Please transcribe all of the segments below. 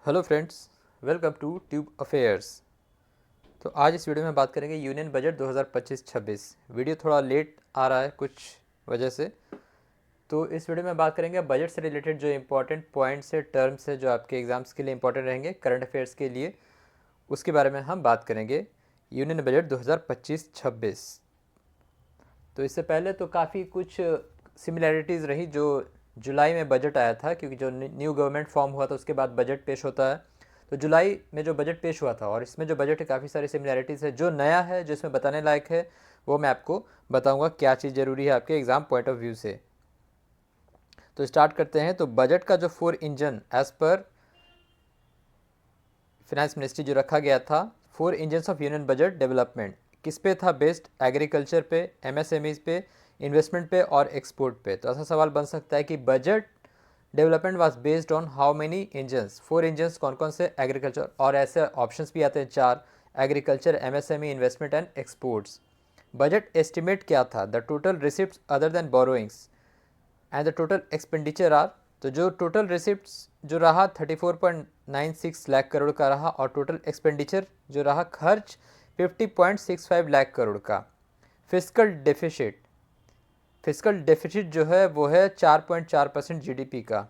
Hello friends, welcome to Tube Affairs. तो आज इस वीडियो में बात करेंगे यूनियन बजट 2025-26। वीडियो थोड़ा लेट आ रहा है कुछ वजह से। तो इस वीडियो में बात करेंगे बजट से रिलेटेड जो इंपॉर्टेंट पॉइंट्स है, टर्म्स है, जो आपके एग्जाम्स के लिए इंपॉर्टेंट रहेंगे, करंट अफेयर्स के लिए, उसके बारे में हम बात करेंगे। Union budget 2025-26। तो इससे पहले तो काफ़ी कुछ सिमिलैरिटीज़ रही जो जुलाई में बजट आया था, क्योंकि जो न्यू गवर्नमेंट फॉर्म हुआ था उसके बाद बजट पेश होता है। तो जुलाई में जो बजट पेश हुआ था और इसमें जो बजट है, काफ़ी सारी सिमिलैरिटीज़ है। जो नया है, जो इसमें बताने लायक है, वो मैं आपको बताऊंगा क्या चीज़ ज़रूरी है आपके एग्ज़ाम पॉइंट ऑफ व्यू से। तो स्टार्ट करते हैं। तो बजट का जो 4 engine as per finance ministry जो रखा गया था, 4 engines of union budget development, किस पे था बेस्ड? एग्रीकल्चर पे, एमएसएमईज पे, इन्वेस्टमेंट पे और एक्सपोर्ट पे। तो ऐसा सवाल बन सकता है कि budget development was based on how many engines? 4 engines कौन कौन से? एग्रीकल्चर, और ऐसे ऑप्शंस भी आते हैं 4: agriculture, MSME, investment and exports. Budget estimate क्या था? The total receipt other than borrowings and the total expenditure are. तो जो टोटल रिसिप्ट्स जो रहा 34.96 लाख करोड़ का रहा, और टोटल एक्सपेंडिचर जो रहा, खर्च 50.65 लाख करोड़ का। फिजिकल डेफिसिट, फिजिकल डेफिसिट जो है वो है 4.4% जीडीपी का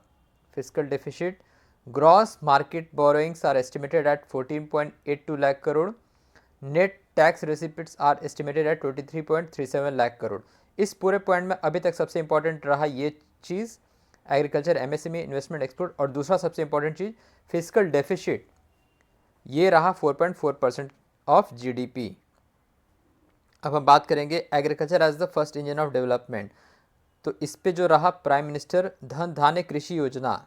fiscal deficit. Gross market borrowings are estimated at 14.82 lakh crore. Net tax receipts are estimated at 23.37 lakh crore. इस पूरे पॉइंट में अभी तक सबसे इंपॉर्टेंट रहा ये चीज़, एग्रीकल्चर, एमएसएमई, इन्वेस्टमेंट, एक्सपोर्ट, और दूसरा सबसे इंपॉर्टेंट चीज़ फिजिकल डेफिसिट, ये रहा 4.4% ऑफ जीडीपी। अब हम बात करेंगे agriculture as the first engine of development. तो इस पे जो रहा प्राइम मिनिस्टर धन धान्य कृषि योजना,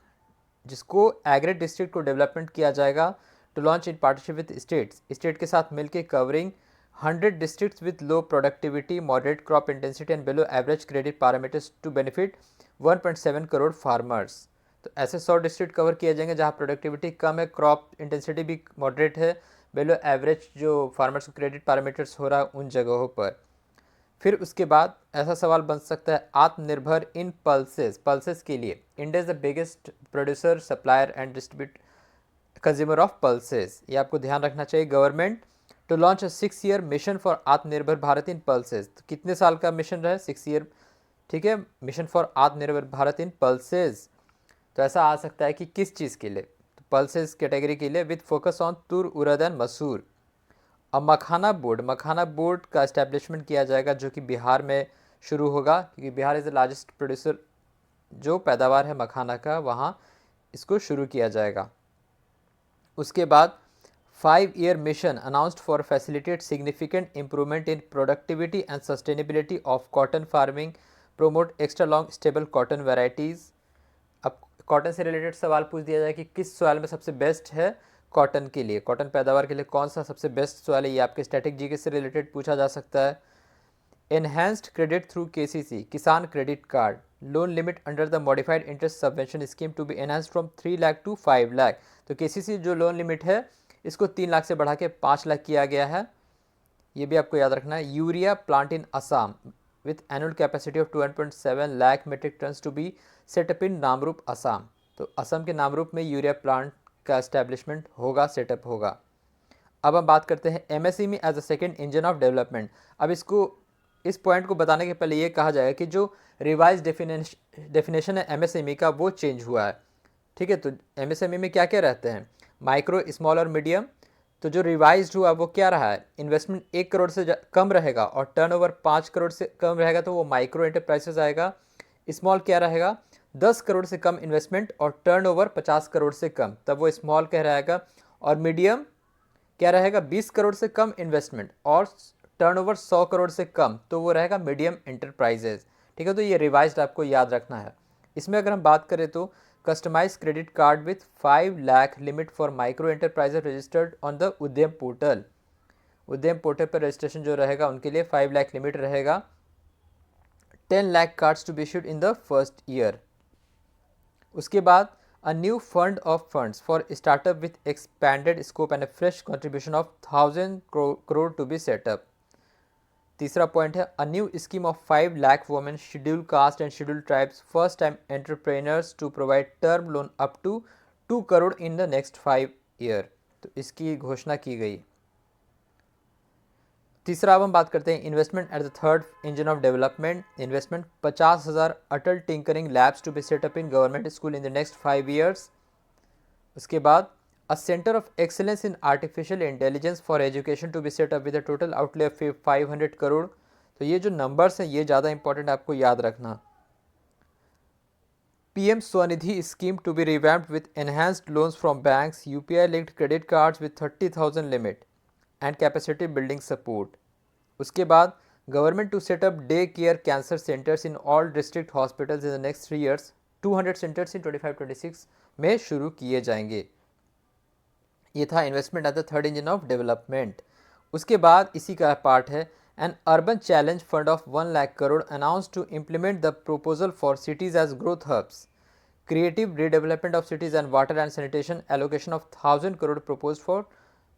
जिसको एग्री डिस्ट्रिक्ट को डेवलपमेंट किया जाएगा to launch in partnership with states, state के साथ मिलकर covering 100 districts with low productivity, moderate crop intensity and below average credit parameters to benefit 1.7 crore farmers. तो ऐसे 100 डिस्ट्रिक्ट कवर किए जाएंगे जहां प्रोडक्टिविटी कम है, क्रॉप इंटेंसिटी भी मॉडरेट है, बिलो एवरेज जो फार्मर्स को क्रेडिट पैरामीटर्स हो रहा है उन जगहों पर। फिर उसके बाद ऐसा सवाल बन सकता है आत्मनिर्भर इन पल्सेस, पल्सेस के लिए India is the biggest producer, supplier and distribute consumer of pulses. ये आपको ध्यान रखना चाहिए। Government to launch a 6 year mission for Atmanirbhar Bharat in pulses. तो कितने साल का मिशन रहा? 6 ईयर, ठीक है, mission for Atmanirbhar Bharat in pulses. तो ऐसा आ सकता है कि किस चीज़ के लिए? तो पल्सेस कैटेगरी के लिए, विद फोकस ऑन तुर, उड़द एंड मसूर। अब मखाना बोर्ड, मखाना बोर्ड का इस्टेब्लिशमेंट किया जाएगा, जो कि बिहार में शुरू होगा, क्योंकि Bihar is the largest producer, जो पैदावार है मखाना का, वहाँ इसको शुरू किया जाएगा। उसके बाद 5 year mission announced for facilitate significant improvement in productivity and sustainability of cotton farming, promote extra long stable cotton varieties. अब कॉटन से रिलेटेड सवाल पूछ दिया जाए कि किस सॉइल में सबसे बेस्ट है कॉटन के लिए, कॉटन पैदावार के लिए कौन सा सबसे बेस्ट सॉइल है, ये आपके स्टैटिक जीके से रिलेटेड पूछा जा सकता है। Enhanced credit through KCC, Kisan credit card, loan limit under the modified interest subvention scheme to be enhanced from 3 lakh to 5 lakh. तो केसीसी जो लोन लिमिट है, इसको 3 लाख से बढ़ा के 5 लाख किया गया है, ये भी आपको याद रखना है। Urea plant in Assam with annual capacity of 2.7 lakh metric tons to be set up in Namrup Assam. तो असम के नामरूप में यूरिया प्लांट का एस्टेब्लिशमेंट होगा, सेटअप होगा। अब हम बात करते हैं MSME as a second engine of development. अब इसको, इस पॉइंट को बताने के पहले ये कहा जाएगा कि जो रिवाइज डेफिनेशन है एमएसएमई का, वो चेंज हुआ है, ठीक है। तो एमएसएमई में क्या क्या रहते हैं? माइक्रो, स्मॉल और मीडियम। तो जो रिवाइज्ड हुआ वो क्या रहा है? इन्वेस्टमेंट 1 करोड़ से कम रहेगा और टर्नओवर 5 करोड़ से कम रहेगा, तो वो माइक्रो एंटरप्राइजेस आएगा। स्मॉल क्या रहेगा? 10 करोड़ से कम इन्वेस्टमेंट और टर्नओवर 50 करोड़ से कम, तब वो स्मॉल कह रहेगा। और मीडियम क्या रहेगा? 20 करोड़ से कम इन्वेस्टमेंट और टर्नओवर 100 करोड़ से कम, तो वो रहेगा मीडियम एंटरप्राइजेज, ठीक है। तो ये रिवाइज्ड आपको याद रखना है। इसमें अगर हम बात करें तो customize credit card with 5 lakh limit for micro enterprises registered on the Udyam portal. Udyam portal पर रजिस्ट्रेशन जो रहेगा उनके लिए 5 लाख लिमिट रहेगा। 10 lakh cards to be issued in the first year. उसके बाद a new fund of funds for startup with expanded scope and a fresh contribution of 1000 crore to be set up. तीसरा point है a new scheme of 5 lakh women scheduled caste and scheduled tribes first time entrepreneurs to provide term loan up to 2 crore in the next 5 year. तो इसकी घोषणा की गई। तीसरा अब हम बात करते हैं investment at the third engine of development investment 50,000 Atal tinkering labs to be set up in government school in the next 5 years. उसके बाद a centre of excellence in artificial intelligence for education to be set up with a total outlay of 500 crore. तो ये जो numbers हैं ये ज़्यादा important आपको याद रखना। PM Swanidhi scheme to be revamped with enhanced loans from banks, UPI linked credit cards with 30,000 limit and capacity building support. उसके बाद government to set up day care cancer centres in all district hospitals in the next 3 years. 200 centres in 25-26 में शुरू किए जाएंगे। ये था investment at the third engine of development. उसके बाद इसी का पार्ट है an urban challenge fund of 1 lakh crore announce to implement the proposal for cities as growth hubs, creative redevelopment of cities and water and sanitation, allocation of 1000 crore propose for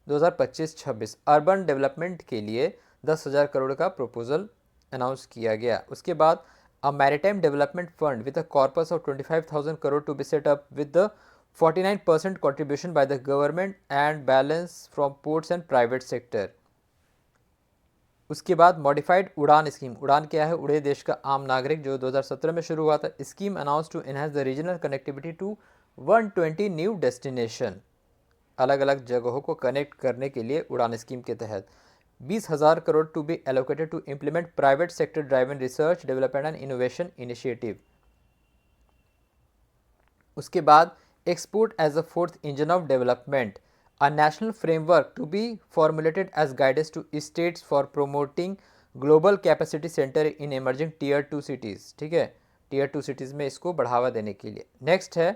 2025-26। Urban development के लिए 10,000 करोड़ का proposal announce किया गया। उसके बाद a maritime development fund with a corpus of 25,000 crore to be set up with the 49% contribution by the government and balance from ports and private sector। उसके बाद modified उड़ान स्कीम। उड़ान क्या है? उड़े देश का आम नागरिक, जो 2017 में शुरू हुआ था। Scheme announce to enhance the regional connectivity to 120 new destination. अलग अलग जगहों को कनेक्ट करने के लिए उड़ान स्कीम के तहत 20,000 crore to be allocated to implement private sector driven research development and innovation initiative. उसके बाद export as a fourth engine of development, a national framework to be formulated as guidance to states for promoting global capacity center in emerging tier 2 cities। ठीक है, tier 2 cities में इसको बढ़ावा देने के लिए। नेक्स्ट है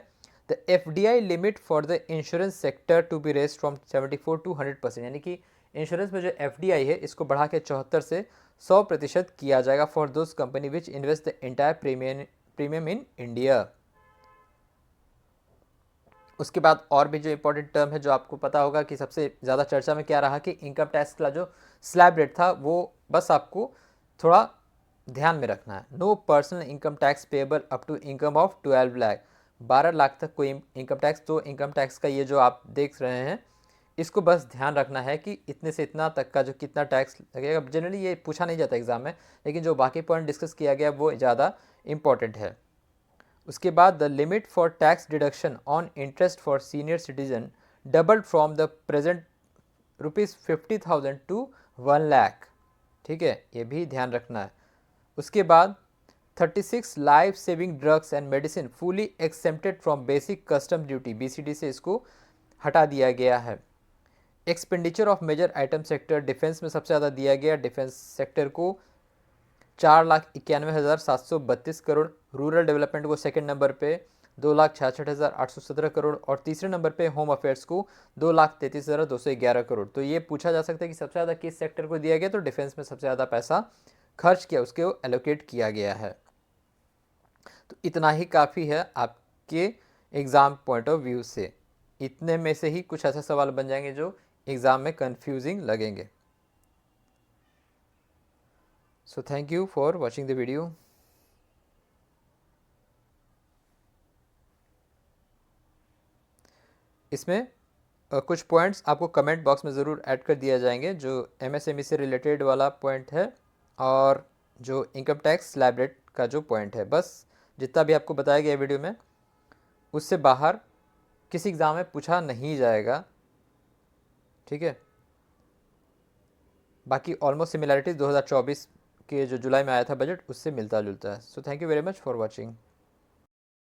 the FDI limit for the insurance sector to be raise from 74 to 100%। यानी कि इंश्योरेंस में जो FDI है इसको बढ़ा के 74 से 100% किया जाएगा for those company which invest the entire premium in India. उसके बाद और भी जो इंपॉर्टेंट टर्म है जो आपको पता होगा कि सबसे ज़्यादा चर्चा में क्या रहा कि इनकम टैक्स का जो स्लैब रेट था वो बस आपको थोड़ा ध्यान में रखना है। No personal income tax payable up to income of 12 lakh, 12 lakh तक कोई इनकम टैक्स। तो इनकम टैक्स का ये जो आप देख रहे हैं इसको बस ध्यान रखना है कि इतने से इतना तक का जो कितना टैक्स लगेगा। जनरली ये पूछा नहीं जाता एग्जाम में, लेकिन जो बाकी पॉइंट डिस्कस किया गया वो ज़्यादा इंपॉर्टेंट है। उसके बाद the limit for tax deduction on interest for senior citizen doubled from the present ₹50,000 to 1 lakh. ठीक है, ये भी ध्यान रखना है। उसके बाद 36 life saving drugs and medicine fully exempted from basic custom duty, BCD से इसको हटा दिया गया है। Expenditure of major item sector, defence में सबसे ज़्यादा दिया गया, डिफेंस सेक्टर को 4,91,732 करोड़। रूरल डेवलपमेंट को सेकंड नंबर पे 2,66,817 करोड़ और तीसरे नंबर पे होम अफेयर्स को 2,33,211 करोड़। तो ये पूछा जा सकता है कि सबसे ज़्यादा किस सेक्टर को दिया गया, तो डिफेंस में सबसे ज़्यादा पैसा खर्च किया, उसके एलोकेट किया गया है। तो इतना ही काफ़ी है आपके एग्ज़ाम पॉइंट ऑफ व्यू से। इतने में से ही कुछ ऐसे सवाल बन जाएंगे जो एग्ज़ाम में कन्फ्यूजिंग लगेंगे। So thank you for watching the video. इसमें कुछ पॉइंट्स आपको कमेंट बॉक्स में ज़रूर ऐड कर दिया जाएंगे जो MSME से रिलेटेड वाला पॉइंट है और जो इनकम टैक्स स्लैब रेट का जो पॉइंट है। बस जितना भी आपको बताया गया वीडियो में उससे बाहर किसी एग्ज़ाम में पूछा नहीं जाएगा। ठीक है, बाकी ऑलमोस्ट सिमिलैरिटीज़ 2024 के जो जुलाई में आया था बजट उससे मिलता जुलता है। So thank you very much for watching.